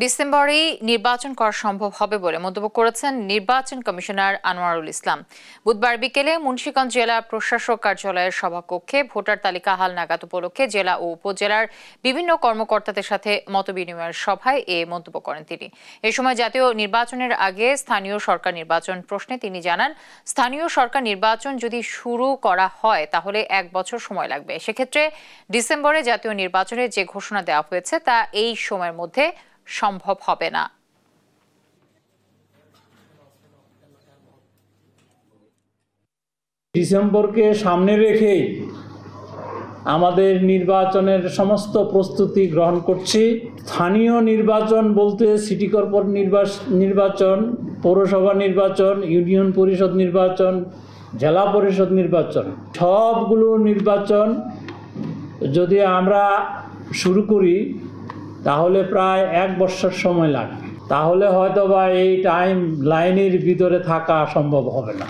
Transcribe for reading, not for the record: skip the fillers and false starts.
ডিসেম্বরেই নির্বাচন করা সম্ভব হবে বলে মন্তব্য করেছেন নির্বাচন কমিশনার আনোয়ারুল ইসলাম। বুধবার বিকেলে মুন্সিগঞ্জ জেলা প্রশাসক কার্যালয়ের সভাকক্ষে ভোটার তালিকা হালনাগাদ উপলক্ষে জেলা ও উপজেলার বিভিন্ন কর্মকর্তাদের সাথে মতবিনিময়ের সভায় এ মন্তব্য করেন তিনি। এ সময় জাতীয় নির্বাচনের আগে স্থানীয় সরকার নির্বাচন প্রশ্নে তিনি জানান, স্থানীয় সরকার নির্বাচন যদি শুরু করা হয় তাহলে 1 বছর সময় লাগবে। সেক্ষেত্রে ডিসেম্বরে জাতীয় নির্বাচনের যে ঘোষণা দেওয়া হয়েছে তা এই সময়ের মধ্যে সম্ভব হবে না। ডিসেম্বরকে সামনে রেখেই আমাদের নির্বাচনের সমস্ত প্রস্তুতি গ্রহণ করছি। স্থানীয় নির্বাচন বলতে সিটি কর্পোরেশন নির্বাচন, পৌরসভা নির্বাচন, ইউনিয়ন পরিষদ নির্বাচন, জেলা পরিষদ নির্বাচন, সবগুলো নির্বাচন যদি আমরা শুরু করি তাহলে প্রায় 1 বছর সময় লাগবে। তাহলে হয়তো বা এই টাইম লাইনের ভিতরে থাকা সম্ভব হবে না।